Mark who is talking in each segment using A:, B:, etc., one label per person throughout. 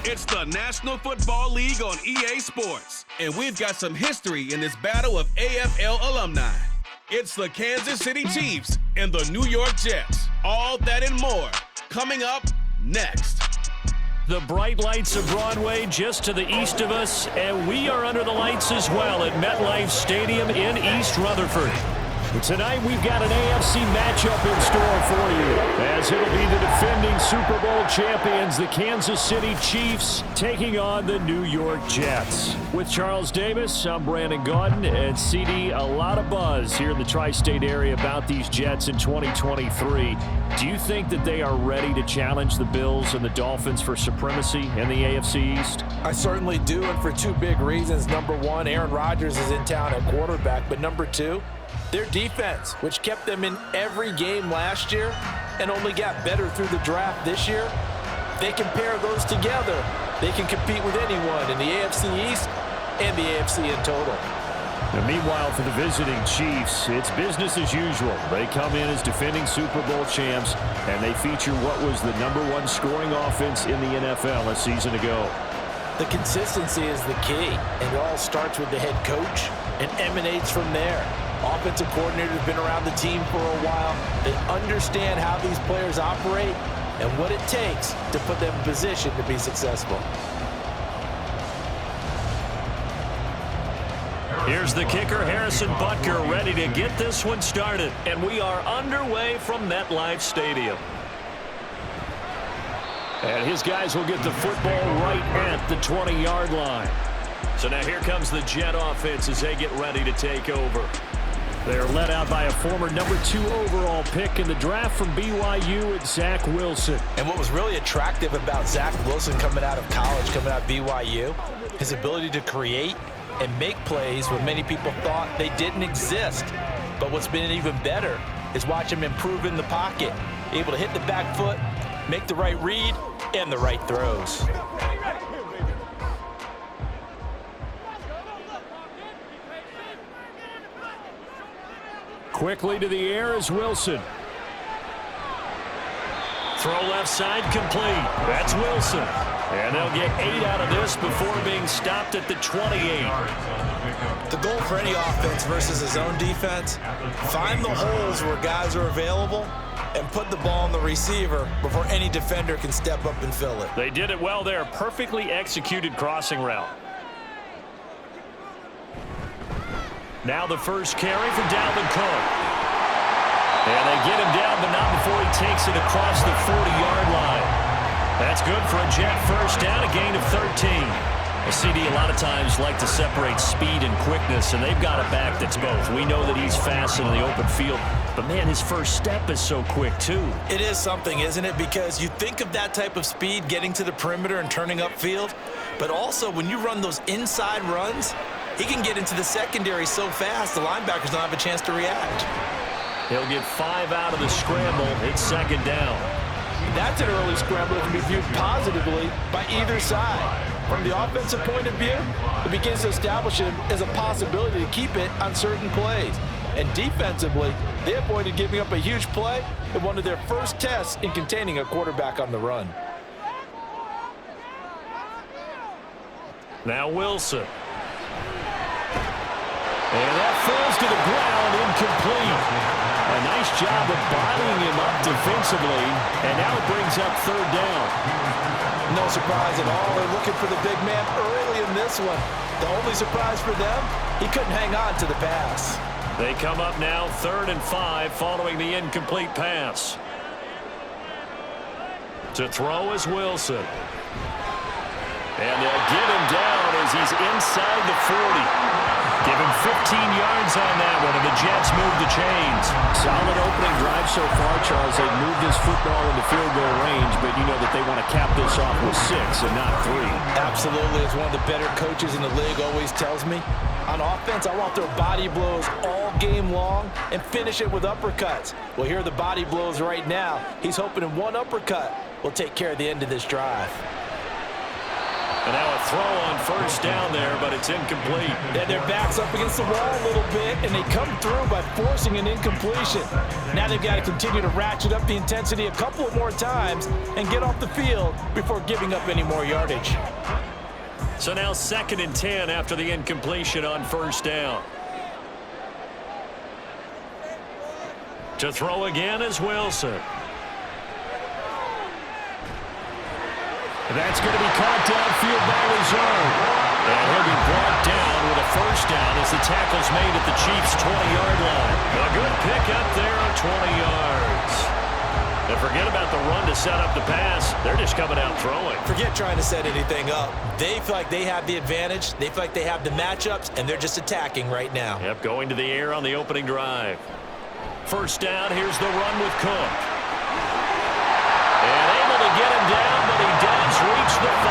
A: It's the National Football League on EA Sports, and we've got some history in this battle of AFL alumni. It's the Kansas City Chiefs and the New York Jets. All that and more coming up next.
B: The bright lights of Broadway just to the east of us, and we are under the lights as well at MetLife Stadium in East Rutherford. Tonight we've got an AFC matchup in store for you, as it'll be the defending Super Bowl champions, the Kansas City Chiefs, taking on the New York Jets. With Charles Davis, I'm Brandon Gaudin, and CD, a lot of buzz here in the tri-state area about these Jets in 2023. Do you think that they are ready to challenge the Bills and the Dolphins for supremacy in the AFC East?
C: I certainly do, and for two big reasons. Number one, Aaron Rodgers is in town at quarterback, but number two, their defense, which kept them in every game last year and only got better through the draft this year. They can pair those together. They can compete with anyone in the AFC East and the AFC in total.
B: Now, meanwhile, for the visiting Chiefs, it's business as usual. They come in as defending Super Bowl champs, and they feature what was the #1 scoring offense in the NFL a season ago.
C: The consistency is the key, and it all starts with the head coach and emanates from there. Offensive coordinator has been around the team for a while. They understand how these players operate and what it takes to put them in position to be successful.
B: Here's the kicker, Harrison Butker, ready to get this one started. And we are underway from MetLife Stadium. And his guys will get the football right at the 20-yard line. So now here comes the Jet offense as they get ready to take over. They're led out by a former #2 overall pick in the draft from BYU, at Zach Wilson.
C: And what was really attractive about Zach Wilson coming out of college, coming out of BYU, his ability to create and make plays when many people thought they didn't exist. But what's been even better is watch him improve in the pocket, able to hit the back foot, make the right read, and the right throws.
B: Quickly to the air is Wilson. Throw left side complete. That's Wilson. And they'll get 8 out of this before being stopped at the 28.
C: The goal for any offense versus his own defense, find the holes where guys are available and put the ball on the receiver before any defender can step up and fill it.
B: They did it well there. Perfectly executed crossing route. Now the first carry for Dalvin Cook. And they get him down, but not before he takes it across the 40-yard line. That's good for a Jet first down, a gain of 13. A CD a lot of times like to separate speed and quickness, and they've got a back that's both. We know that he's fast in the open field, but man, his first step is so quick too.
C: It is something, isn't it? Because you think of that type of speed getting to the perimeter and turning upfield, but also when you run those inside runs, he can get into the secondary so fast the linebackers don't have a chance to react.
B: He'll get 5 out of the scramble. It's second down.
C: That's an early scramble that can be viewed positively by either side. From the offensive point of view, it begins to establish him as a possibility to keep it on certain plays. And defensively, they avoided giving up a huge play in one of their first tests in containing a quarterback on the run.
B: Now Wilson. And that falls to the ground, incomplete. A nice job of bodying him up defensively, and now it brings up third down.
C: No surprise at all. They're looking for the big man early in this one. The only surprise for them, he couldn't hang on to the pass.
B: They come up now 3rd and 5 following the incomplete pass. To throw is Wilson. And they'll get him down as he's inside the 40. Give him 15 yards on that one, and the Jets move the chains. Solid opening drive so far, Charles. They've moved this football into field goal range, but you know that they want to cap this off with 6 and not 3.
C: Absolutely. As one of the better coaches in the league always tells me, on offense, I want their body blows all game long and finish it with uppercuts. Well, here are the body blows right now. He's hoping in one uppercut will take care of the end of this drive.
B: And now a throw on first down there, but it's incomplete.
C: And their back's up against the wall a little bit, and they come through by forcing an incompletion. Now they've got to continue to ratchet up the intensity a couple of more times and get off the field before giving up any more yardage.
B: So now 2nd and 10 after the incompletion on first down. To throw again is Wilson. That's going to be caught downfield by Lazard. And he'll be brought down with a first down as the tackle's made at the Chiefs' 20-yard line. A good pick up there on 20 yards. And forget about the run to set up the pass. They're just coming out throwing.
C: Forget trying to set anything up. They feel like they have the advantage. They feel like they have the matchups, and they're just attacking right now.
B: Yep, going to the air on the opening drive. First down, here's the run with Cook. And able to get him down, but he does reach the 5.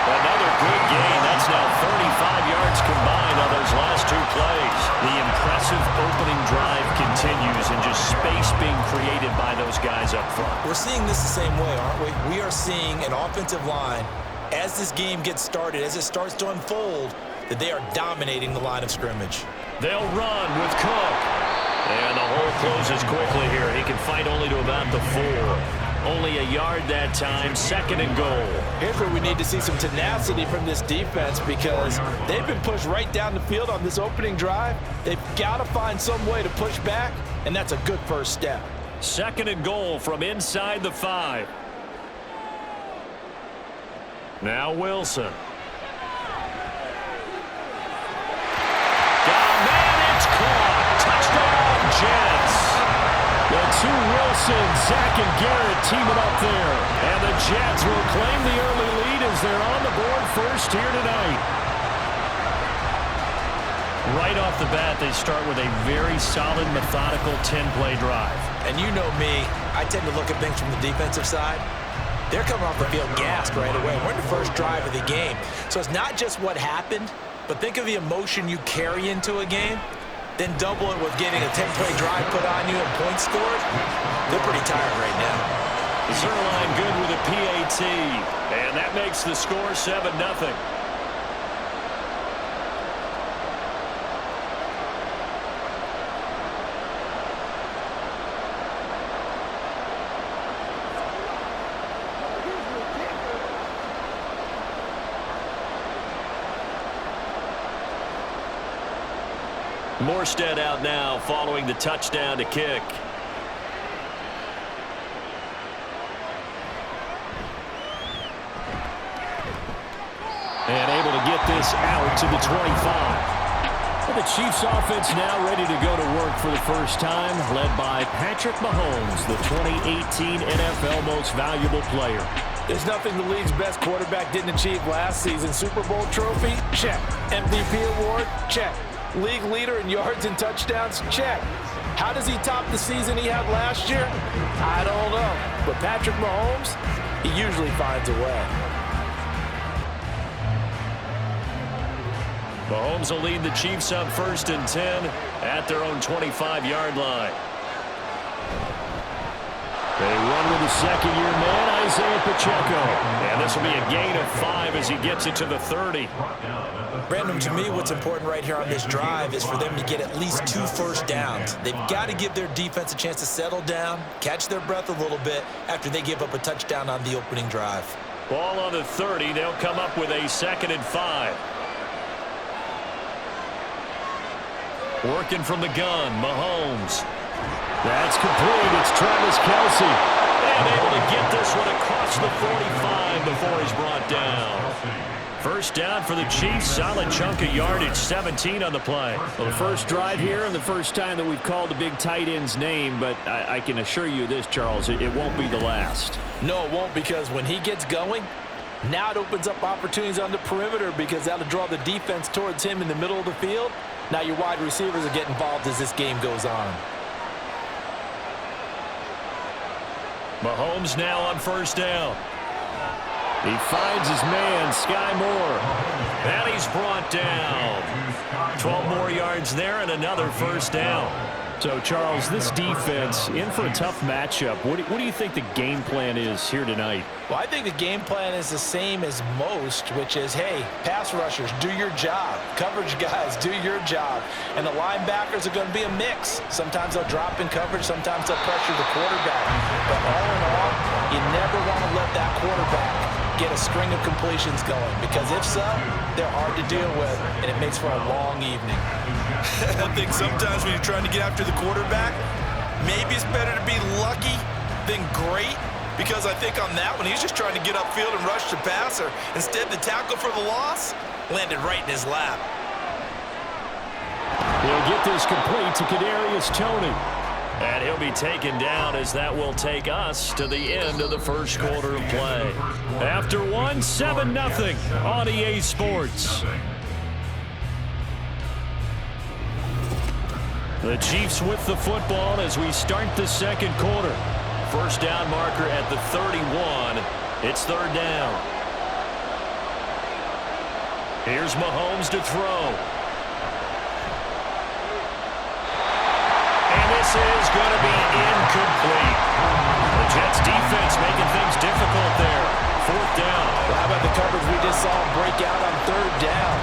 B: Another good gain. That's now 35 yards combined on those last 2 plays. The impressive opening drive continues and just space being created by those guys up front.
C: We're seeing this the same way, aren't we? We are seeing an offensive line, as this game gets started, as it starts to unfold, that they are dominating the line of scrimmage.
B: They'll run with Cook. And the hole closes quickly here. He can fight only to about the 4. Only a yard that time, 2nd and goal.
C: Here's where we need to see some tenacity from this defense because they've been pushed right down the field on this opening drive. They've got to find some way to push back, and that's a good first step.
B: 2nd and goal from inside the 5. Now Wilson. Got a man, it's caught. Touchdown, Jets. The 2 Wilsons, Zach and Garrett teaming up there. And the Jets will claim the early lead as they're on the board first here tonight. Right off the bat, they start with a very solid, methodical 10-play drive.
C: And you know me, I tend to look at things from the defensive side. They're coming off the field gassed right away. We're in the first drive of the game. So it's not just what happened, but think of the emotion you carry into a game. Then double it with getting a 10-play drive put on you and points scored. They're pretty tired right now.
B: Zerline good with a PAT. And that makes the score 7-0. Morstead out now following the touchdown to kick. And able to get this out to the 25. And the Chiefs offense now ready to go to work for the first time, led by Patrick Mahomes, the 2018 NFL Most Valuable Player.
C: There's nothing the league's best quarterback didn't achieve last season. Super Bowl trophy? Check. MVP award? Check. League leader in yards and touchdowns? Check. How does he top the season he had last year? I don't know. But Patrick Mahomes, he usually finds a way.
B: Mahomes will lead the Chiefs up 1st and 10 at their own 25-yard line. They run with the second-year man, Isaiah Pacheco. And this will be a gain of 5 as he gets it to the 30.
C: Brandon, to me, what's important right here on this drive is for them to get at least 2 first downs. They've got to give their defense a chance to settle down, catch their breath a little bit after they give up a touchdown on the opening drive.
B: Ball on the 30. They'll come up with a 2nd and 5. Working from the gun, Mahomes. That's complete. It's Travis Kelce. And able to get this one across the 45 before he's brought down. First down for the Chiefs. Solid chunk of yardage, 17 on the play.
D: Well, the first drive here and the first time that we've called the big tight end's name, but I can assure you this, Charles, it won't be the last.
C: No, it won't, because when he gets going, now it opens up opportunities on the perimeter because that'll draw the defense towards him in the middle of the field. Now your wide receivers will get involved as this game goes on.
B: Mahomes now on first down. He finds his man, Sky Moore. And he's brought down. 12 more yards there and another first down. So, Charles, this defense in for a tough matchup. What do you think the game plan is here tonight?
C: Well, I think the game plan is the same as most, which is, hey, pass rushers, do your job. Coverage guys, do your job. And the linebackers are going to be a mix. Sometimes they'll drop in coverage. Sometimes they'll pressure the quarterback. But all in all, you never want to let that quarterback get a string of completions going, because if so, they're hard to deal with, and it makes for a long evening.
E: I think sometimes when you're trying to get after the quarterback, maybe it's better to be lucky than great, because I think on that one, he's just trying to get upfield and rush the passer. Instead, the tackle for the loss landed right in his lap.
B: He'll get this complete to Kadarius Toney. And he'll be taken down as that will take us to the end of the first quarter of play. After one, 7-0 on EA Sports. The Chiefs with the football as we start the second quarter. First down marker at the 31. It's third down. Here's Mahomes to throw. This is going to be incomplete. The Jets defense making things difficult there. Fourth down.
C: Well, how about the coverage we just saw break out on third down?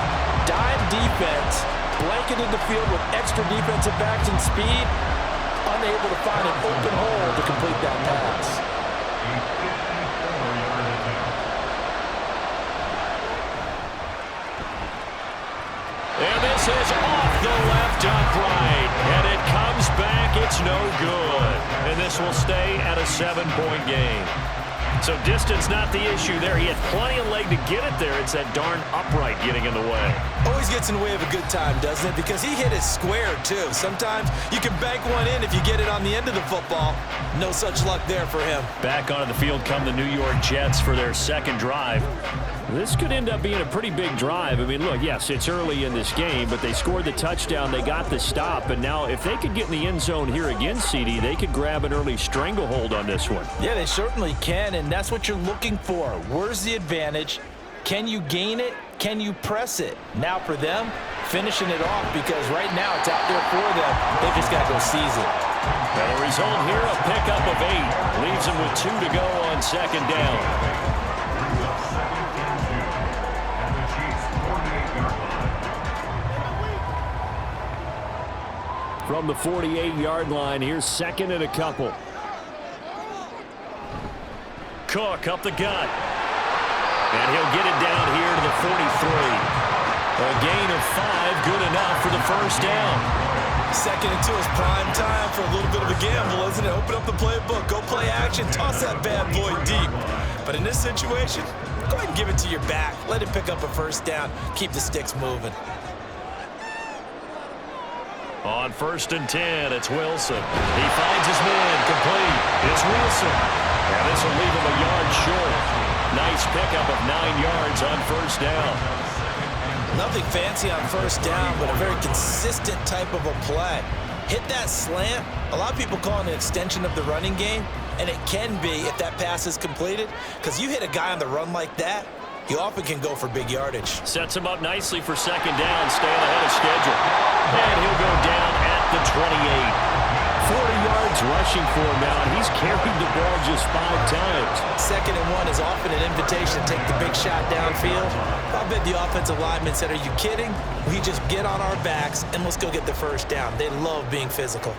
C: Dime defense, blanketed the field with extra defensive backs and speed, unable to find an open hole to complete that pass.
B: And this is off the left upright. And it comes back. It's no good. And this will stay at a 7-point game. So distance not the issue there. He had plenty of leg to get it there. It's that darn upright getting in the way.
E: Always gets in the way of a good time, doesn't it? Because he hit it square, too. Sometimes you can bank one in if you get it on the end of the football. No such luck there for him.
B: Back onto the field come the New York Jets for their second drive. This could end up being a pretty big drive. I mean, look, yes, it's early in this game, but they scored the touchdown. They got the stop. And now if they could get in the end zone here again, CD, they could grab an early stranglehold on this one.
C: Yeah, they certainly can, and that's what you're looking for. Where's the advantage? Can you gain it? Can you press it? Now for them, finishing it off, because right now it's out there for them. They just got to go seize it.
B: And the result here, a pickup of 8. Leaves them with 2 to go on second down. From the 48-yard line, here's second and a couple. Cook up the gut. And he'll get it down here to the 43. A gain of 5, good enough for the first down.
E: Second and 2 is prime time for a little bit of a gamble, isn't it? Open up the playbook, go play action, toss that bad boy deep. But in this situation, go ahead and give it to your back. Let him pick up a first down. Keep the sticks moving.
B: On first and 10, it's Wilson. He finds his man, complete. It's Wilson. And this will leave him a yard short. Nice pickup of 9 yards on first down.
E: Nothing fancy on first down, but a very consistent type of a play. Hit that slant. A lot of people call it an extension of the running game, and it can be if that pass is completed, because you hit a guy on the run like that, you often can go for big yardage.
B: Sets him up nicely for second down, staying ahead of schedule. And he'll go down at the 28. 40 yards rushing for him now, and he's carried the ball just 5 times.
E: Second and 1 is often an invitation to take the big shot downfield. I bet the offensive lineman said, are you kidding? We just get on our backs and let's go get the first down. They love being physical.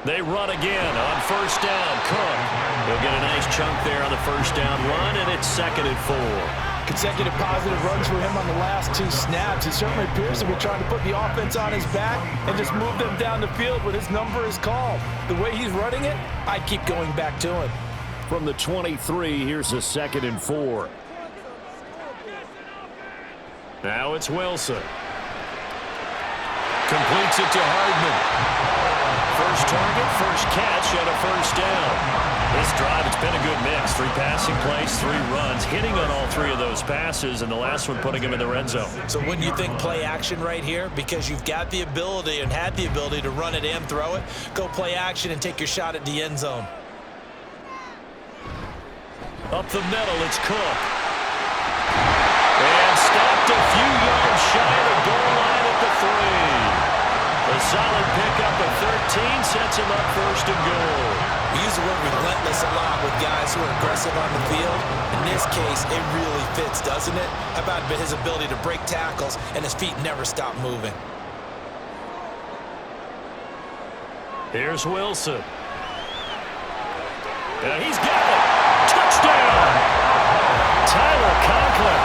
B: They run again on first down. Cook. He'll get a nice chunk there on the first down run, and it's second and 4.
C: Consecutive positive runs for him on the last 2 snaps. He certainly appears to be trying to put the offense on his back and just move them down the field when his number is called. The way he's running it, I'd keep going back to him.
B: From the 23, here's a second and 4. Now it's Wilson. Completes it to Hardman. First target, first catch, and a first down. This drive, it's been a good mix. 3 passing plays, 3 runs, hitting on all 3 of those passes, and the last one putting him in the red zone.
E: So wouldn't you think play action right here? Because you've got the ability and had the ability to run it and throw it. Go play action and take your shot at the end zone.
B: Up the middle, it's Cook. And stopped a few yards shy of the goal line at the 3. A solid pickup of 13 sets him up first and goal.
E: We use the word relentless a lot with guys who are aggressive on the field. In this case, it really fits, doesn't it? How about his ability to break tackles and his feet never stop moving?
B: Here's Wilson. And he's got it. Touchdown! Tyler Conklin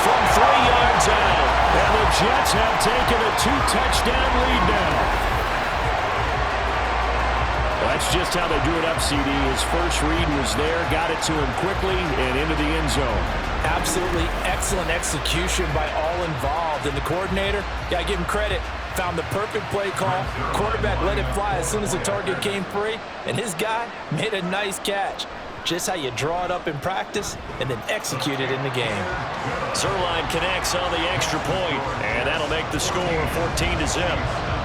B: from 3 yards out. And the Jets have taken a 2-touchdown lead now. Well, that's just how they drew it up, CD. His first read was there, got it to him quickly, and into the end zone.
C: Absolutely excellent execution by all involved. And the coordinator, gotta give him credit, found the perfect play call. Quarterback let it fly as soon as the target came free, and his guy made a nice catch. Just how you draw it up in practice and then execute it in the game.
B: Zerline connects on the extra point, and that'll make the score 14-0.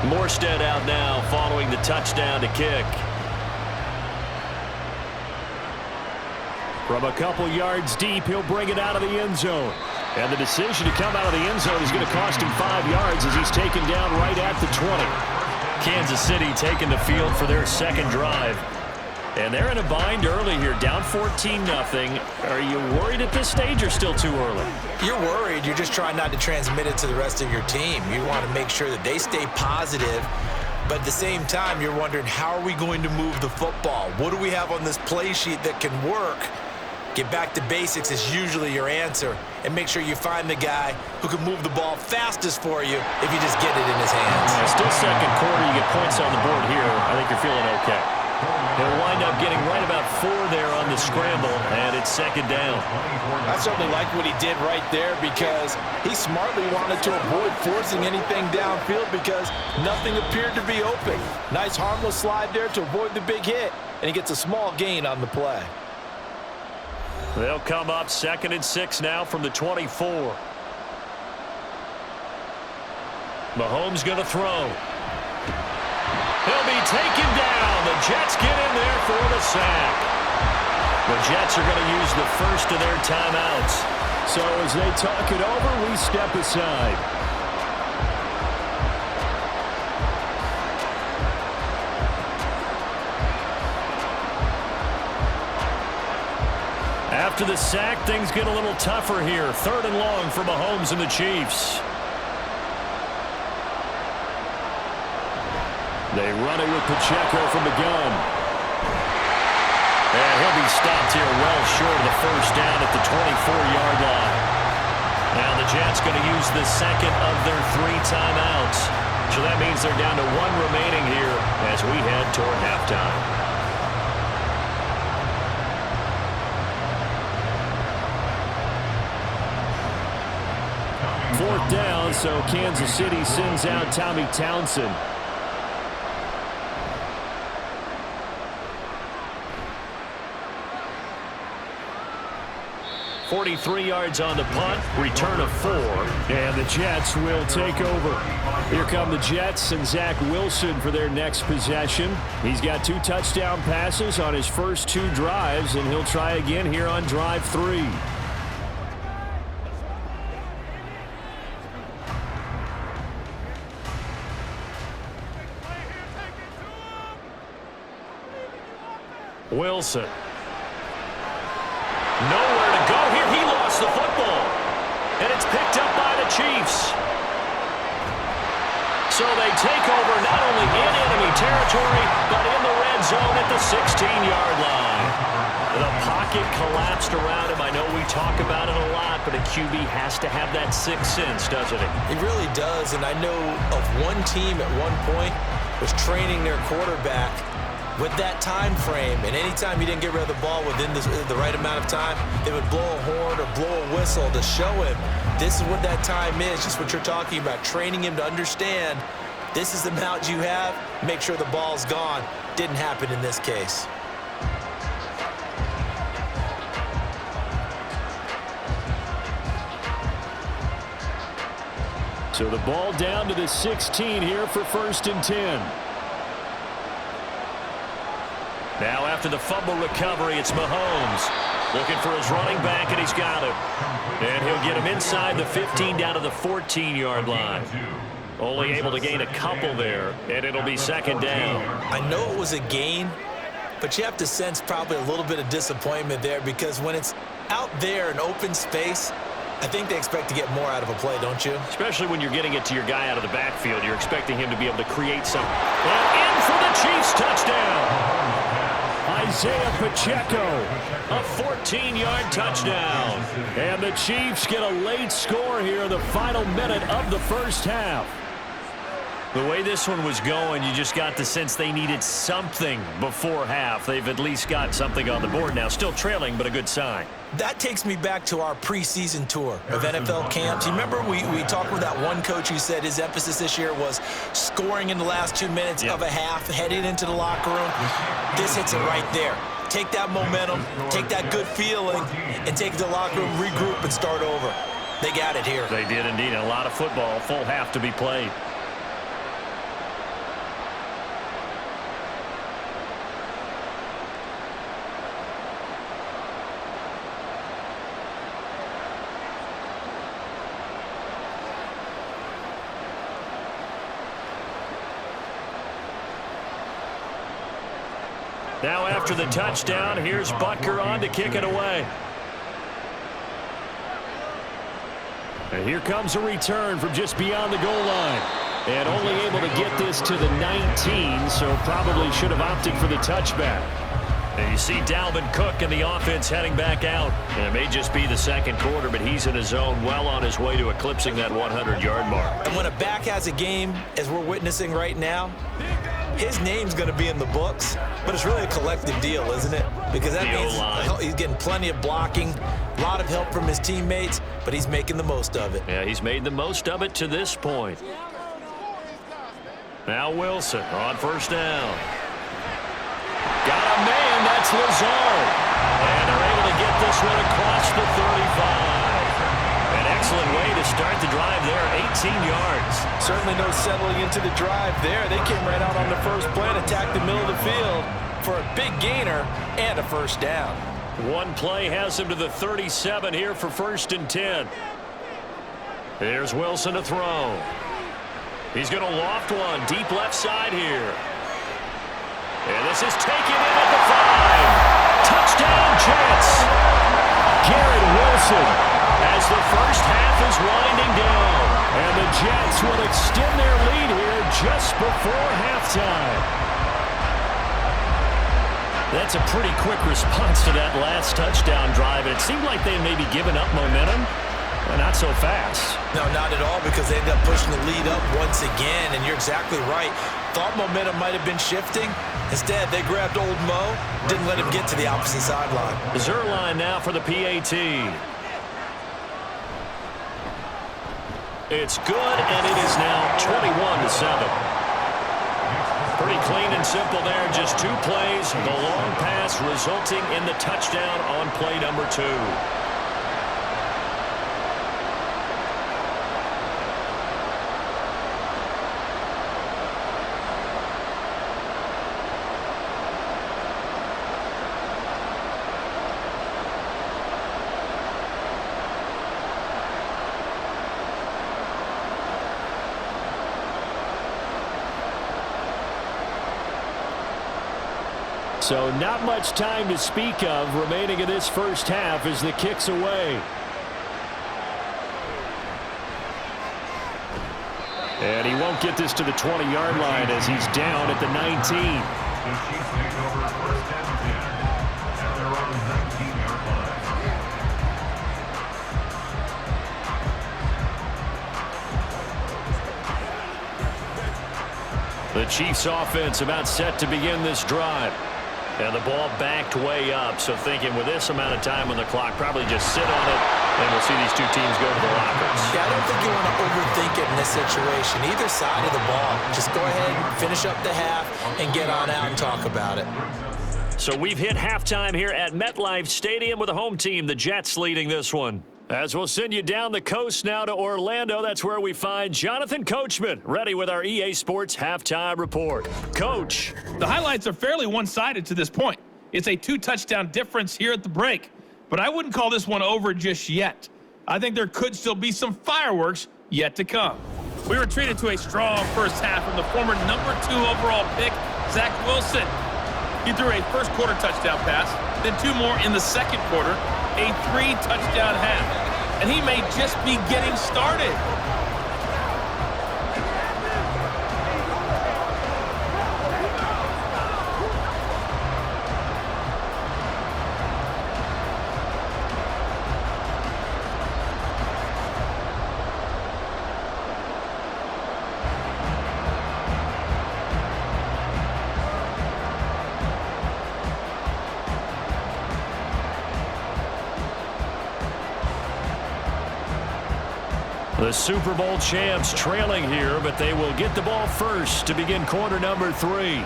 B: Morstead out now following the touchdown to kick. From a couple yards deep, he'll bring it out of the end zone. And the decision to come out of the end zone is going to cost him 5 yards as he's taken down right at the 20. Kansas City taking the field for their second drive. And they're in a bind early here, down 14-0. Are you worried at this stage or still too early?
E: You're worried. You're just trying not to transmit it to the rest of your team. You want to make sure that they stay positive, but at the same time, you're wondering, how are we going to move the football? What do we have on this play sheet that can work? Get back to basics is usually your answer, and make sure you find the guy who can move the ball fastest for you if you just get it in his hands.
B: Still second quarter, you get points on the board here. I think you're feeling okay. They'll wind up getting right about 4 there on the scramble, and it's second down.
C: I certainly like what he did right there because he smartly wanted to avoid forcing anything downfield because nothing appeared to be open. Nice harmless slide there to avoid the big hit, and he gets a small gain on the play.
B: They'll come up 2nd and 6 now from the 24. Mahomes going to throw. He'll be taken down. The Jets get in there for the sack. The Jets are going to use the first of their timeouts. So as they talk it over, we step aside. After the sack, things get a little tougher here. 3rd and long for Mahomes and the Chiefs. They run it with Pacheco from the gun. And he'll be stopped here well short of the first down at the 24-yard line. Now the Jets going to use the second of their 3 timeouts. So that means they're down to 1 remaining here as we head toward halftime. 4th down, so Kansas City sends out Tommy Townsend. 43 yards on the punt, return of 4, and the Jets will take over. Here come the Jets and Zach Wilson for their next possession. He's got 2 touchdown passes on his first 2 drives, and he'll try again here on drive 3. Wilson. Nowhere to go here. He lost the football. And it's picked up by the Chiefs. So they take over not only in enemy territory, but in the red zone at the 16-yard line. The pocket collapsed around him. I know we talk about it a lot, but a QB has to have that 6th sense, doesn't it?
E: It really does, and I know of one team at one point was training their quarterback with that time frame, and anytime he didn't get rid of the ball within the right amount of time, they would blow a horn or blow a whistle to show him this is what that time is, just what you're talking about, training him to understand This is the amount you have. Make sure the ball's gone. Didn't happen in this case.
B: So the ball down to the 16 here for 1st and 10. Now after the fumble recovery, it's Mahomes looking for his running back, and he's got him. And he'll get him inside the 15 down to the 14-yard line. Only able to gain a couple there, and it'll be 2nd down.
E: I know it was a gain, but you have to sense probably a little bit of disappointment there, because when it's out there in open space, I think they expect to get more out of a play, don't you?
B: Especially when you're getting it to your guy out of the backfield. You're expecting him to be able to create some. And in for the Chiefs touchdown. Isaiah Pacheco, a 14-yard touchdown. And the Chiefs get a late score here in the final minute of the first half. The way this one was going, you just got the sense they needed something before half. They've at least got something on the board now. Still trailing, but a good sign.
E: That takes me back to our preseason tour of NFL camps. You remember we talked with that one coach who said his emphasis this year was scoring in the last 2 minutes of a half, heading into the locker room. This hits it right there. Take that momentum, take that good feeling, and take it to the locker room, regroup, and start over. They got it here.
B: They did indeed. A lot of football, full half to be played. Now after the touchdown, here's Butker on to kick it away. And here comes a return from just beyond the goal line. And only able to get this to the 19, so probably should have opted for the touchback. And you see Dalvin Cook and the offense heading back out. And it may just be the 2nd quarter, but he's in his zone, well on his way to eclipsing that 100-yard mark.
E: And when a back has a game, as we're witnessing right now, his name's going to be in the books, but it's really a collective deal, isn't it? Because that means he's getting plenty of blocking, a lot of help from his teammates, but he's making the most of it.
B: Yeah, he's made the most of it to this point. Now Wilson on 1st down. Got a man, that's Lazard. And they're able to get this one across the 35. An excellent way to start the drive there, 18 yards.
C: Certainly no settling into the drive there. They came right out on the first play and attacked the middle of the field for a big gainer and a 1st down.
B: One play has him to the 37 here for 1st and 10. Here's Wilson to throw. He's going to loft one deep left side here. And this is taken in at the 5. Touchdown, Jets. Garrett Wilson as the first half is winding down. And the Jets will extend their lead here just before halftime. That's a pretty quick response to that last touchdown drive. It seemed like they may be giving up momentum. Well, not so fast.
E: No, not at all, because they ended up pushing the lead up once again, and you're exactly right. Thought momentum might have been shifting. Instead, they grabbed old Mo, didn't let him get to the opposite sideline.
B: Zerline now for the PAT. It's good, and it is now 21-7. Pretty clean and simple there. Just 2 plays. The long pass resulting in the touchdown on play number 2. So not much time to speak of remaining in this first half as the kick's away. And he won't get this to the 20-yard line as he's down at the 19. The Chiefs offense about set to begin this drive.
D: And the ball backed way up, so thinking with this amount of time on the clock, probably just sit on it, and we'll see these two teams go to the lockers.
E: Yeah, I don't think you want to overthink it in this situation. Either side of the ball, just go ahead, finish up the half, and get on out and talk about it.
B: So we've hit halftime here at MetLife Stadium with the home team, the Jets, leading this one. As we'll send you down the coast now to Orlando, that's where we find Jonathan Coachman, ready with our EA Sports halftime report. Coach.
F: The highlights are fairly one-sided to this point. It's a 2-touchdown difference here at the break, but I wouldn't call this one over just yet. I think there could still be some fireworks yet to come. We were treated to a strong first half from the former #2 overall pick, Zach Wilson. He threw a first-quarter touchdown pass, then 2 more in the second quarter, a 3-touchdown half. And he may just be getting started.
B: The Super Bowl champs trailing here, but they will get the ball first to begin quarter number 3.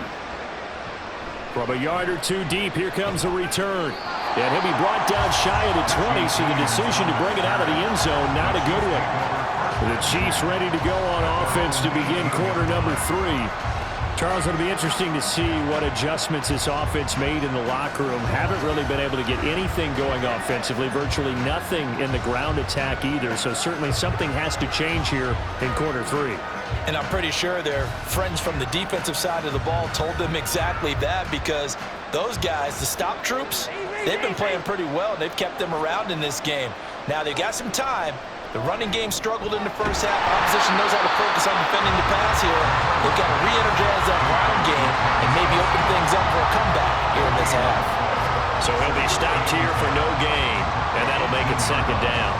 B: From a yard or 2 deep, here comes a return. And he'll be brought down shy of the 20, so the decision to bring it out of the end zone, not a good one. The Chiefs ready to go on offense to begin quarter number 3. Charles, it'll be interesting to see what adjustments this offense made in the locker room. Haven't really been able to get anything going offensively, virtually nothing in the ground attack either. So certainly something has to change here in quarter 3.
E: And I'm pretty sure their friends from the defensive side of the ball told them exactly that, because those guys, the stop troops, they've been playing pretty well. They've kept them around in this game. Now they got some time. The running game struggled in the first half. Opposition knows how to focus on defending the pass here. They've got to re-energize that ground game and maybe open things up for a comeback here in this half.
B: So he'll be stopped here for no gain, and that'll make it second down.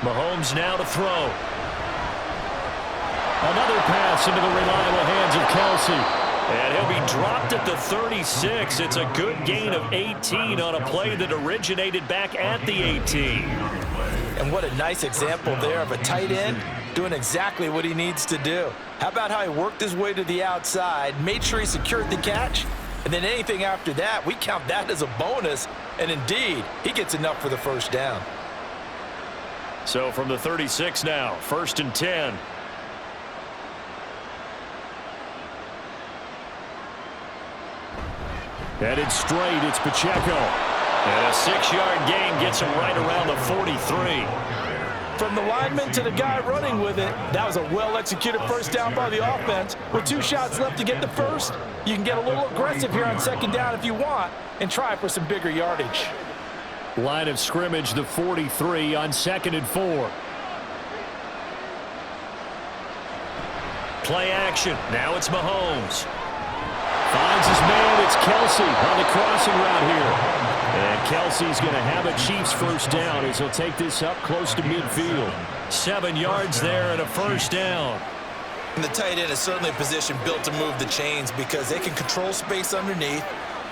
B: Mahomes now to throw. Another pass into the reliable hands of Kelsey. And he'll be dropped at the 36. It's a good gain of 18 on a play that originated back at the 18.
E: And what a nice example there of a tight end doing exactly what he needs to do. How about how he worked his way to the outside, made sure he secured the catch, and then anything after that, we count that as a bonus. And indeed, he gets enough for the first down.
B: So from the 36 now, 1st and 10. Headed straight, it's Pacheco. And a 6-yard gain gets him right around the 43.
E: From the lineman to the guy running with it, that was a well-executed first down by the offense. With 2 shots left to get the first, you can get a little aggressive here on second down if you want and try for some bigger yardage.
B: Line of scrimmage, the 43 on 2nd and 4. Play action. Now it's Mahomes. Finds his man. It's Kelsey on the crossing route here. And Kelsey's going to have a Chiefs first down as he'll take this up close to midfield. 7 yards there and a first down.
E: And the tight end is certainly a position built to move the chains because they can control space underneath.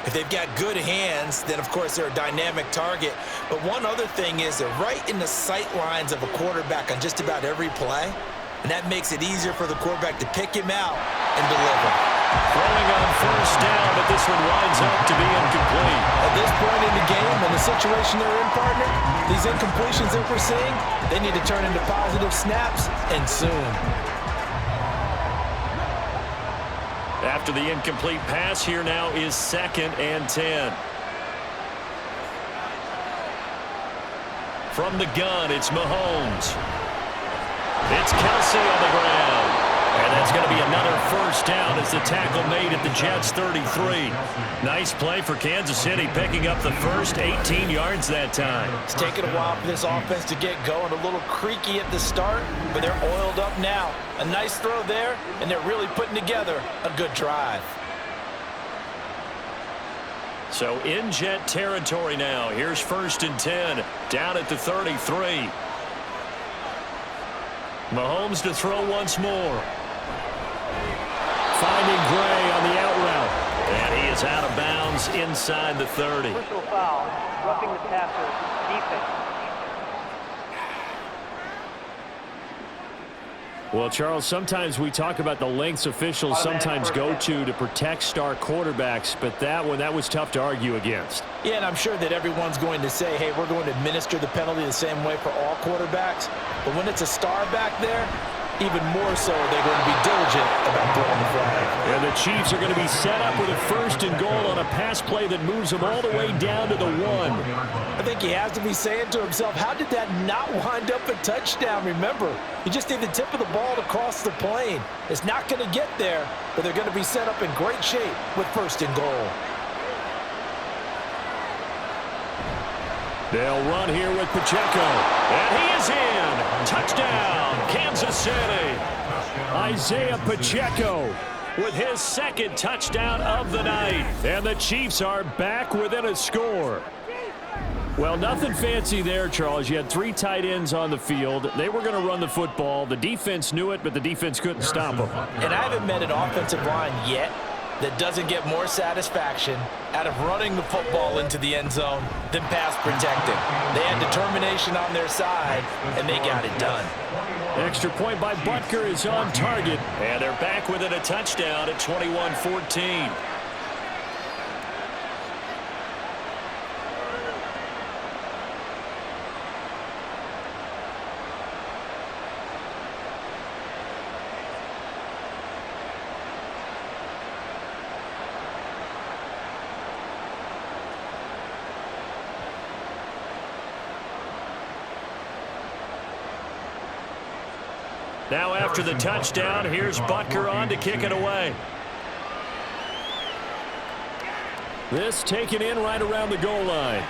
E: If they've got good hands, then, of course, they're a dynamic target. But one other thing is they're right in the sight lines of a quarterback on just about every play. And that makes it easier for the quarterback to pick him out and deliver.
B: Throwing on first down, but this one winds up to be incomplete.
E: At this point in the game and the situation they're in, partner, these incompletions that we're seeing, they need to turn into positive snaps, and soon.
B: After the incomplete pass, here now is 2nd and 10. From the gun, it's Mahomes. It's Kelsey on the ground. And that's going to be another first down as the tackle made at the Jets' 33. Nice play for Kansas City, picking up the first 18 yards that time.
E: It's taken a while for this offense to get going. A little creaky at the start, but they're oiled up now. A nice throw there, and they're really putting together a good drive.
B: So in Jet territory now. Here's 1st and 10. Down at the 33. Mahomes to throw once more. Finding Gray on the out route. And he is out of bounds inside the 30.
G: Personal foul, roughing the passer, defense.
B: Well, Charles, sometimes we talk about the lengths officials sometimes go to protect star quarterbacks, but that was tough to argue against.
E: Yeah, and I'm sure that everyone's going to say, hey, we're going to administer the penalty the same way for all quarterbacks. But when it's a star back there, even more so, they're going to be diligent about throwing the flag.
B: And the Chiefs are going to be set up with a 1st and goal on a pass play that moves them all the way down to the 1.
E: I think he has to be saying to himself, how did that not wind up a touchdown? Remember, you just need the tip of the ball to cross the plane. It's not going to get there, but they're going to be set up in great shape with 1st and goal.
B: They'll run here with Pacheco. And he is in. Touchdown, Kansas City. Isaiah Pacheco with his 2nd touchdown of the night. And the Chiefs are back within a score. Well, nothing fancy there, Charles. You had 3 tight ends on the field. They were going to run the football. The defense knew it, but the defense couldn't stop them.
E: And I haven't met an offensive line yet that doesn't get more satisfaction out of running the football into the end zone than pass protecting. They had determination on their side, and they got it done.
B: Extra point by Butker is on target, and they're back within a touchdown at 21-14. Now after the touchdown, here's Butker on to kick it away. This taken in right around the goal line.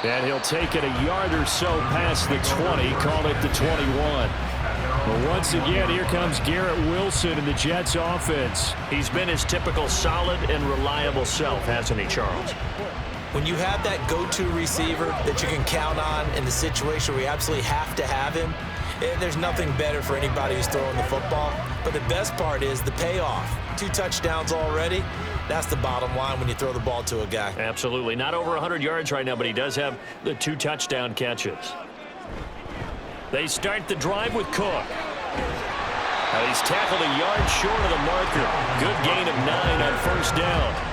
B: And he'll take it a yard or so past the 20, call it the 21. But once again, here comes Garrett Wilson in the Jets offense. He's been his typical solid and reliable self, hasn't he, Charles?
E: When you have that go-to receiver that you can count on in the situation where you absolutely have to have him, there's nothing better for anybody who's throwing the football. But the best part is the payoff. 2 touchdowns already. That's the bottom line when you throw the ball to a guy.
B: Absolutely. Not over 100 yards right now, but he does have the 2 touchdown catches. They start the drive with Cook. He's tackled a yard short of the marker. Good gain of 9 on 1st down.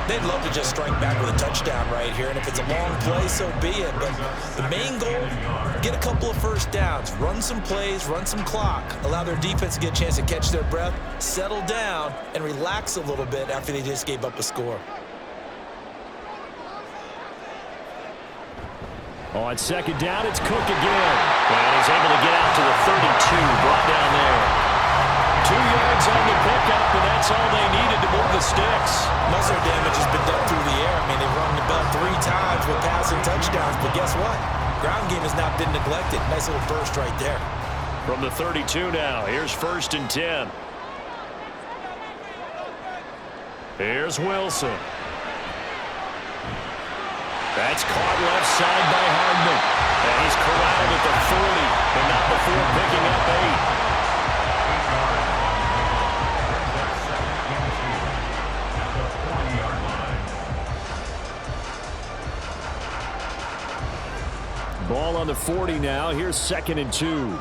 E: They'd love to just strike back with a touchdown right here, and if it's a long play, so be it. But the main goal, get a couple of 1st downs, run some plays, run some clock, allow their defense to get a chance to catch their breath, settle down, and relax a little bit after they just gave up a score.
B: On 2nd down, it's Cook again. And he's able to get out to the 32, brought down there. 2 yards on the pickup, and that's all they needed to move the sticks.
E: Muscle damage has been done through the air. I mean, they've run the ball 3 times with passing touchdowns, but guess what? Ground game has not been neglected. Nice little burst right there.
B: From the 32 now, here's 1st and 10. Here's Wilson. That's caught left side by Hardman. And he's corralled at the 40, but not before picking up 8. Ball on the 40 now. Here's 2nd and 2.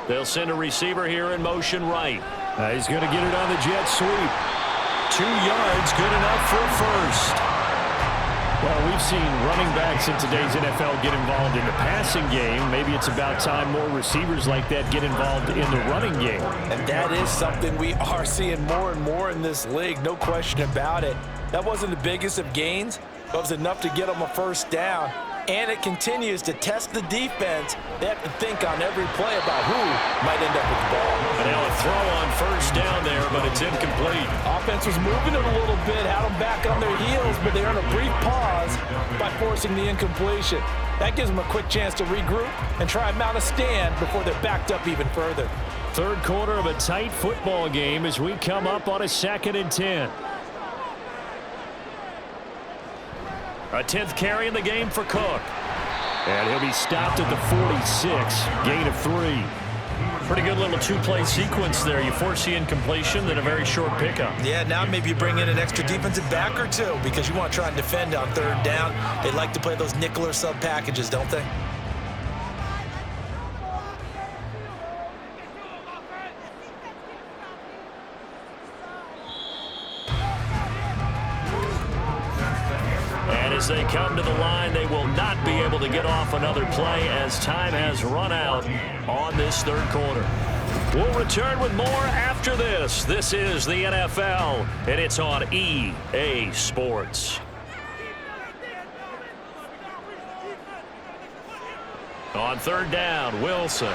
B: They'll send a receiver here in motion right. He's going to get it on the jet sweep. 2 yards, good enough for 1st. Well, we've seen running backs in today's NFL get involved in the passing game. Maybe it's about time more receivers like that get involved in the running game.
E: And that is something we are seeing more and more in this league, no question about it. That wasn't the biggest of gains, but it was enough to get them a 1st down. And it continues to test the defense. They have to think on every play about who might end up with the ball.
B: And now a throw on 1st down there, but it's incomplete.
E: Offense was moving it a little bit, had them back on their heels, but they earned a brief pause by forcing the incompletion. That gives them a quick chance to regroup and try and mount a stand before they're backed up even further.
B: 3rd quarter of a tight football game as we come up on a 2nd and 10. A 10th carry in the game for Cook. And he'll be stopped at the 46, gain of 3. Pretty good little two-play sequence there. You force the incompletion, then a very short pickup.
E: Yeah, now maybe you bring in an extra defensive back or two because you want to try and defend on 3rd down. They like to play those nickel or sub packages, don't they?
B: As they come to the line, they will not be able to get off another play as time has run out on this 3rd quarter. We'll return with more after this. This is the NFL, and it's on EA Sports. On 3rd down, Wilson. He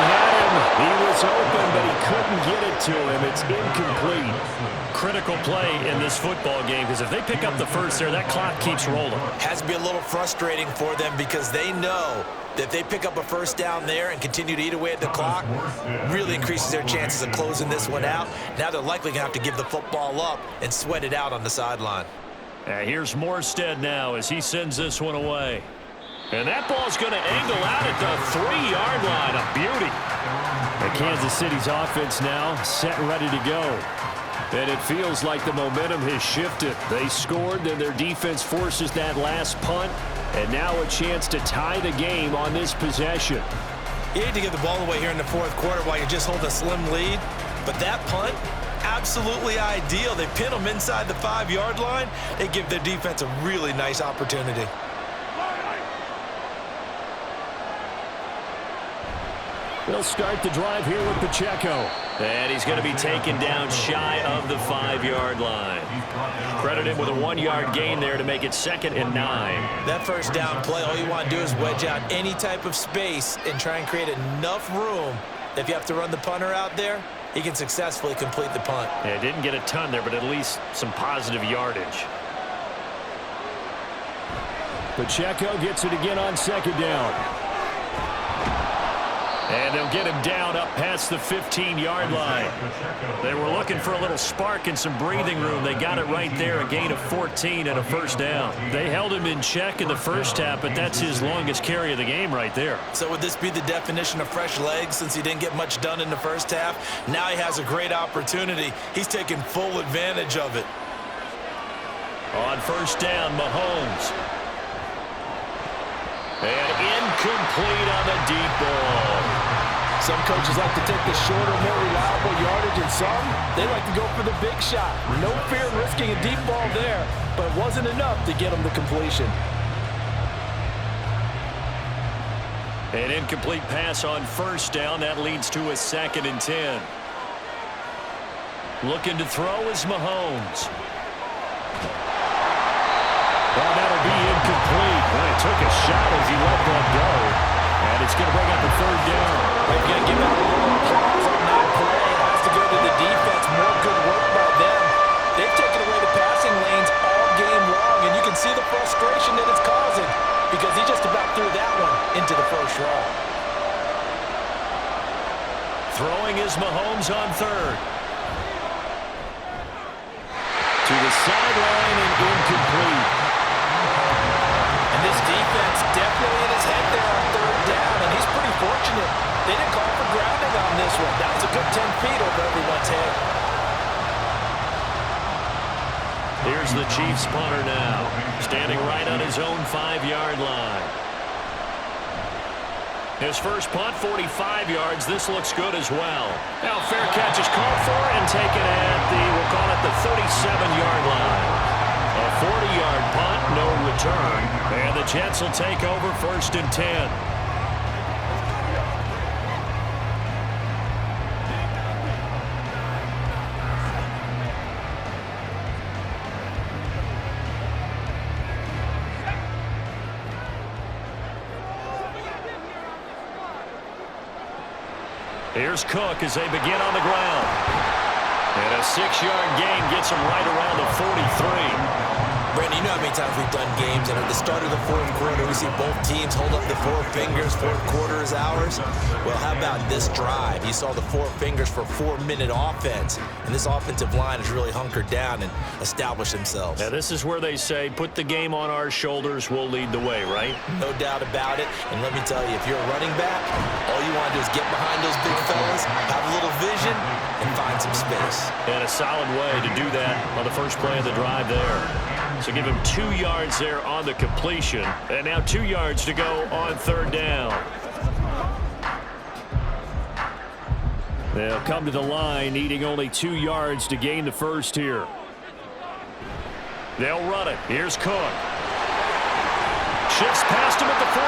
B: had him. He was open, but he couldn't get it to him. It's incomplete. Critical play in this football game because if they pick up the first there, that clock keeps rolling.
E: Has to be a little frustrating for them because they know that if they pick up a 1st down there and continue to eat away at the clock, really increases their chances of closing this one out. Now they're likely going to have to give the football up and sweat it out on the sideline.
B: Here's Morstead now as he sends this one away. And that ball's going to angle out at the 3-yard line. A beauty. And Kansas City's offense now set and ready to go. And it feels like the momentum has shifted. They scored, then their defense forces that last punt. And now a chance to tie the game on this possession.
E: You hate to give the ball away here in the 4th quarter while you just hold a slim lead. But that punt, absolutely ideal. They pin them inside the 5-yard line. They give their defense a really nice opportunity.
B: They'll start the drive here with Pacheco. And he's going to be taken down shy of the 5-yard line. Credit him with a 1-yard gain there to make it 2nd and 9.
E: That 1st down play, all you want to do is wedge out any type of space and try and create enough room that if you have to run the punter out there, he can successfully complete the punt.
B: Yeah, didn't get a ton there, but at least some positive yardage. Pacheco gets it again on 2nd down. And they'll get him down up past the 15-yard line. They were looking for a little spark and some breathing room. They got it right there, a gain of 14 and a 1st down. They held him in check in the 1st half, but that's his longest carry of the game right there.
E: So would this be the definition of fresh legs since he didn't get much done in the 1st half? Now he has a great opportunity. He's taking full advantage of it.
B: On 1st down, Mahomes. And incomplete on the deep ball.
C: Some coaches like to take the shorter, more reliable yardage, and some, they like to go for the big shot. No fear in risking a deep ball there, but it wasn't enough to get them the completion.
B: An incomplete pass on 1st down. That leads to a 2nd and 10. Looking to throw is Mahomes. Well, that'll be incomplete. Well, he took a shot as he let that go. And it's going to bring up the 3rd down.
E: They've got to give out a little applause on that play. It has to go to the defense. More good work by them. They've taken away the passing lanes all game long, and you can see the frustration that it's causing because he just about threw that one into the 1st row.
B: Throwing is Mahomes on 3rd. To the sideline and incomplete.
E: And this defense definitely in his head there on 3rd down, and he's pretty fortunate. They didn't call for grounding on this one. That was a good 10 feet over everyone's head.
B: Here's the Chiefs punter now, standing right on his own 5-yard line. His first punt, 45 yards. This looks good as well. Now fair catch is called for and taken at the, we'll call it the 37-yard line. A 40-yard punt, no return. And the Jets will take over 1st and 10. Here's Cook as they begin on the ground. And a 6-yard gain gets him right around the 43.
E: Brandon, you know how many times we've done games, and at the start of the fourth quarter, we see both teams hold up the four fingers, fourth quarter is ours. Well, how about this drive? You saw the four fingers for 4-minute offense, and this offensive line has really hunkered down and established themselves.
B: Now, this is where they say, put the game on our shoulders, we'll lead the way, right?
E: No doubt about it, and let me tell you, if you're a running back, all you want to do is get behind those big fellas, have a little vision, and find some space.
B: And a solid way to do that on the first play of the drive there. So give him 2 yards there on the completion. And now 2 yards to go on third down. They'll come to the line needing only 2 yards to gain the first here. They'll run it. Here's Cook. Shifts past him at the 45.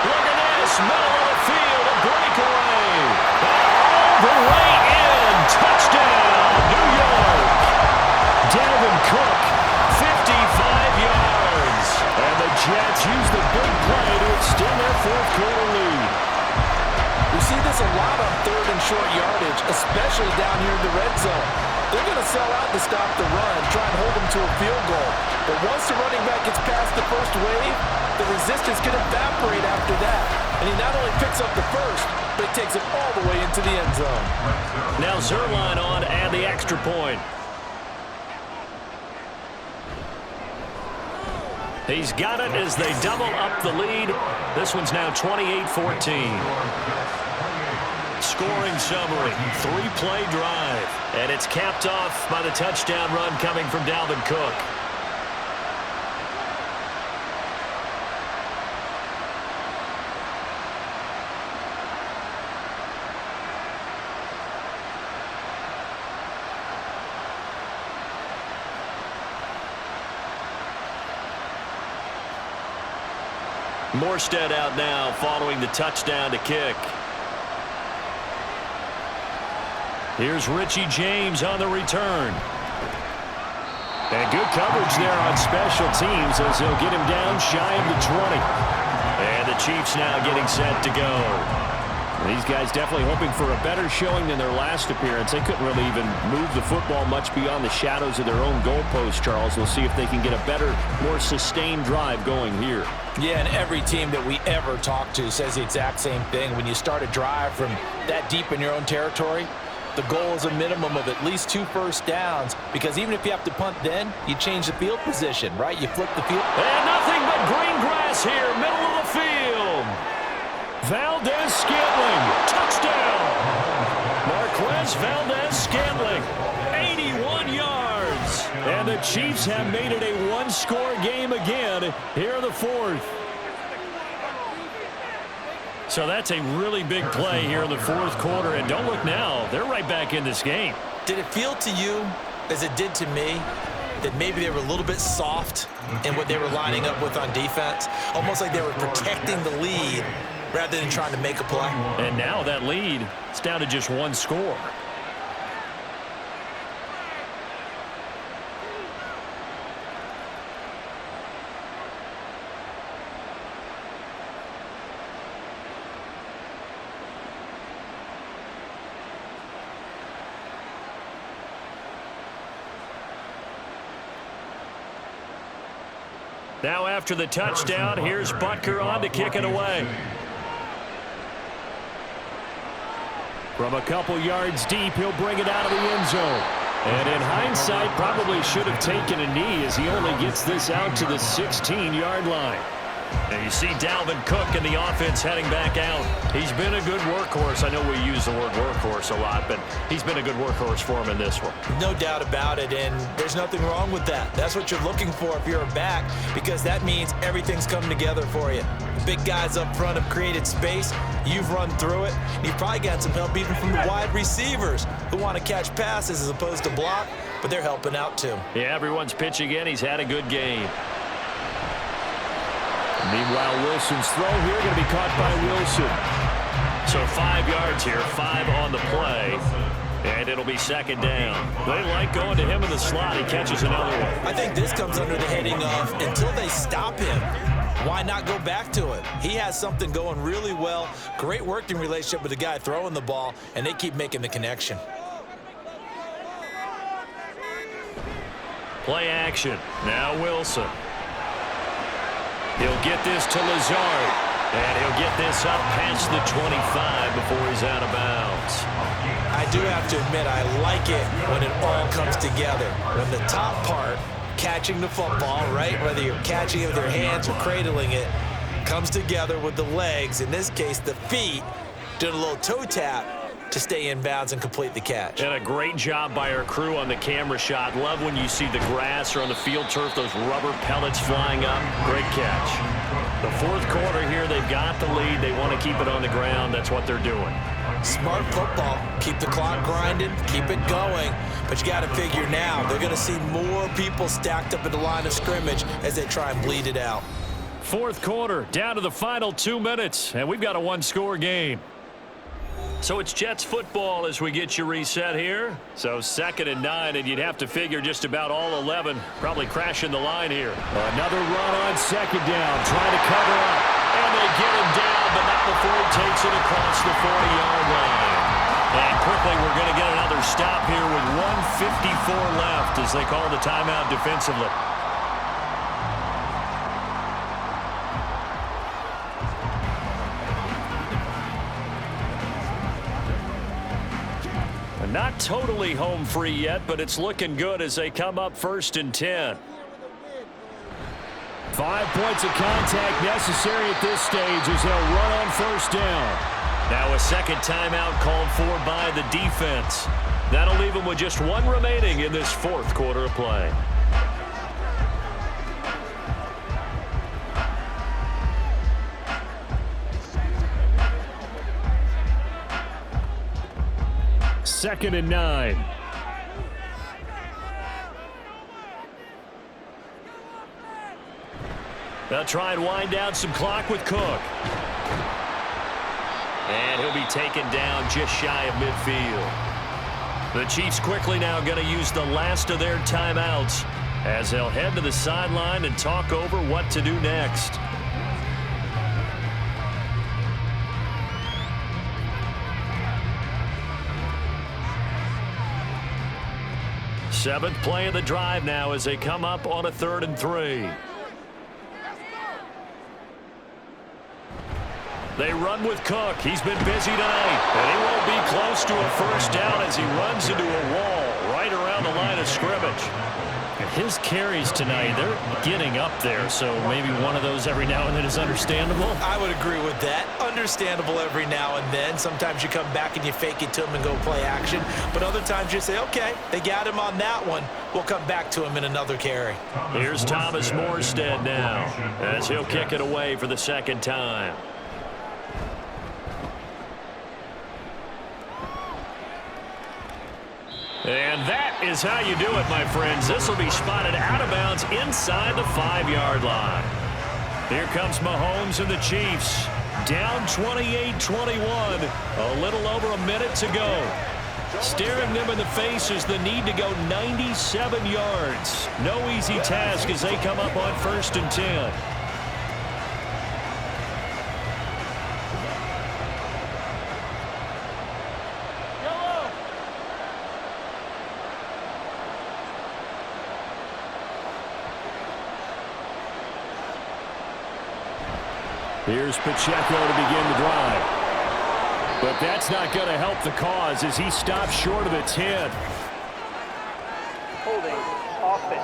B: Look at this. Middle of the field. A breakaway. All the way in. Touchdown, New York. Dalvin Cook. 55 yards. And the Jets use the big play to extend their fourth quarter lead.
C: We see this a lot on third and short yardage, especially down here in the red zone. They're going to sell out to stop the run, try and hold them to a field goal. But once the running back gets past the first wave, the resistance can evaporate after that. And he not only picks up the first, but he takes it all the way into the end zone.
B: Now Zerline on and the extra point. He's got it as they double up the lead. This one's now 28-14. Scoring summary, 3-play drive. And it's capped off by the touchdown run coming from Dalvin Cook. Morstead out now following the touchdown to kick. Here's Richie James on the return. And good coverage there on special teams as they'll get him down shy of the 20. And the Chiefs now getting set to go. These guys definitely hoping for a better showing than their last appearance. They couldn't really even move the football much beyond the shadows of their own goalpost, Charles. We'll see if they can get a better, more sustained drive going here.
C: Yeah, and every team that we ever talk to says the exact same thing. When you start a drive from that deep in your own territory, the goal is a minimum of at least 2 first downs, because even if you have to punt then, you change the field position, right? You flip the field.
B: And nothing but green grass here, middle of the field. Valdez-Scantling, touchdown. Marquez Valdez-Scantling, 81 yards. And the Chiefs have made it a one-score game again here in the fourth. So that's a really big play here in the fourth quarter. And don't look now, they're right back in this game.
E: Did it feel to you, as it did to me, that maybe they were a little bit soft in what they were lining up with on defense? Almost like they were protecting the lead rather than trying to make a play.
B: And now that lead, it's down to just one score. Now after the touchdown, here's Butker on to kick it away. From a couple yards deep, he'll bring it out of the end zone. And in hindsight, probably should have taken a knee as he only gets this out to the 16-yard line. And you see Dalvin Cook and the offense heading back out. He's been a good workhorse. I know we use the word workhorse a lot, but he's been a good workhorse for him in this one.
E: No doubt about it, and there's nothing wrong with that. That's what you're looking for if you're a back, because that means everything's coming together for you. Big guys up front have created space. You've run through it. You've probably got some help even from the wide receivers who want to catch passes as opposed to block, but they're helping out too.
B: Yeah, everyone's pitching in. He's had a good game. Meanwhile, Wilson's throw here going to be caught by Wilson. So 5 yards here, 5 on the play, and it'll be second down. They like going to him in the slot. He catches another one.
E: I think this comes under the heading of until they stop him, why not go back to it? He has something going really well, great working relationship with the guy throwing the ball, and they keep making the connection.
B: Play action. Now Wilson. He'll get this to Lazard. And he'll get this up past the 25 before he's out of bounds.
E: I do have to admit, I like it when it all comes together. When the top part, catching the football, right, whether you're catching it with your hands or cradling it, comes together with the legs, in this case the feet, doing a little toe tap to stay in bounds and complete the catch.
B: And a great job by our crew on the camera shot. Love when you see the grass or on the field turf, those rubber pellets flying up. Great catch. The fourth quarter here, they've got the lead. They want to keep it on the ground. That's what they're doing.
E: Smart football. Keep the clock grinding, keep it going. But you got to figure now, they're going to see more people stacked up at the line of scrimmage as they try and bleed it out.
B: Fourth quarter, down to the final 2 minutes, and we've got a one-score game. So it's Jets football as we get you reset here. So 2nd and 9, and you'd have to figure just about all 11 probably crashing the line here.
D: Another run on 2nd down, trying to cover up.
B: And they get him down, but not before he takes it across the 40-yard line. And quickly, we're going to get another stop here with 1:54 left as they call the timeout defensively. Not totally home free yet, but it's looking good as they come up 1st and 10.
D: 5 points of contact necessary at this stage as they'll run on 1st down.
B: Now a second timeout called for by the defense. That'll leave them with just one remaining in this fourth quarter of play.
D: Second and 9.
B: They'll try and wind down some clock with Cook. And he'll be taken down just shy of midfield. The Chiefs quickly now going to use the last of their timeouts as they'll head to the sideline and talk over what to do next. Seventh play of the drive now as they come up on a 3rd and 3. They run with Cook. He's been busy tonight, and he won't be close to a 1st down as he runs into a wall right around the line of scrimmage.
D: His carries tonight, they're getting up there, so maybe one of those every now and then is understandable.
E: I would agree with that. Understandable every now and then. Sometimes you come back and you fake it to him and go play action. But other times you say, okay, they got him on that one. We'll come back to him in another carry.
B: Here's Thomas Morstead now as he'll kick it away for the 2nd time. And that is how you do it, my friends. This will be spotted out of bounds inside the 5-yard line. Here comes Mahomes and the Chiefs. Down 28-21. A little over a minute to go. Staring them in the face is the need to go 97 yards. No easy task as they come up on 1st and 10.
D: Here's Pacheco to begin the drive. But that's not going to help the cause as he stops short of the 10.
G: Holding, offense.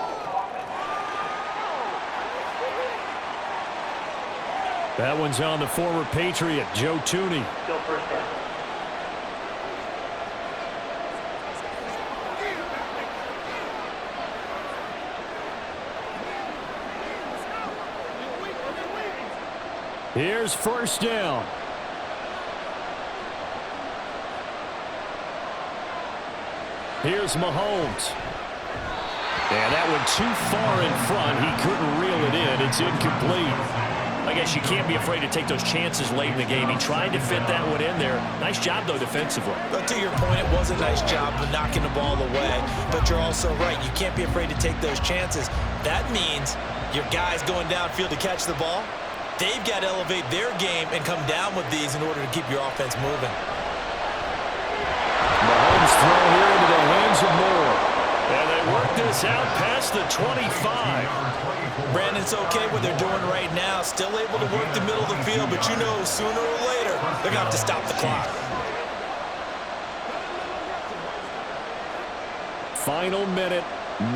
D: That one's on the former Patriot, Joe Tooney.
G: Still 1st down.
D: Here's 1st down. Here's Mahomes. And that one too far in front. He couldn't reel it in. It's incomplete.
B: I guess you can't be afraid to take those chances late in the game. He tried to fit that one in there. Nice job, though, defensively.
E: But to your point, it was a nice job of knocking the ball away. But you're also right. You can't be afraid to take those chances. That means your guys going downfield to catch the ball, they've got to elevate their game and come down with these in order to keep your offense moving.
D: Mahomes throw here into the hands of Moore.
B: And they they work this out past the 25.
E: Brandon, it's okay what they're doing right now. Still able to work the middle of the field, but you know sooner or later they're going to have to stop the clock.
B: Final minute,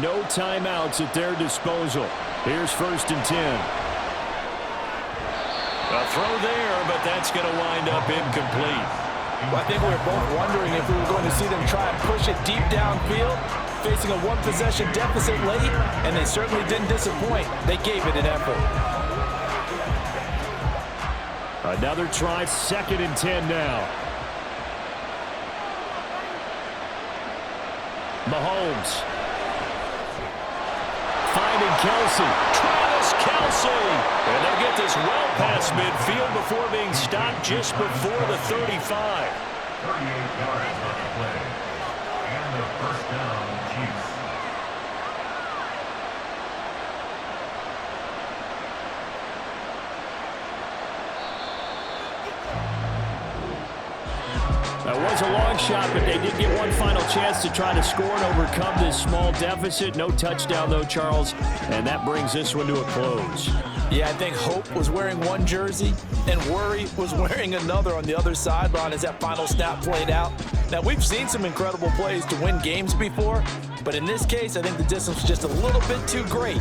B: no timeouts at their disposal. Here's 1st and 10. A throw there, but that's going to wind up incomplete.
C: Well, I think we were both wondering if we were going to see them try and push it deep downfield, facing a one-possession deficit late, and they certainly didn't disappoint. They gave it an effort.
B: Another try, 2nd and 10 now. Mahomes. Finding Kelsey. Travis Kelsey. And they'll get this well past midfield before being stopped just before the 35.
H: 38 yards on the play. And the first down, Chiefs.
B: That was a long shot, but they did get one final chance to try to score and overcome this small deficit. No touchdown, though, Charles, and that brings this one to a close.
C: Yeah, I think Hope was wearing one jersey and Worry was wearing another on the other sideline as that final snap played out. Now, we've seen some incredible plays to win games before, but in this case, I think the distance was just a little bit too great.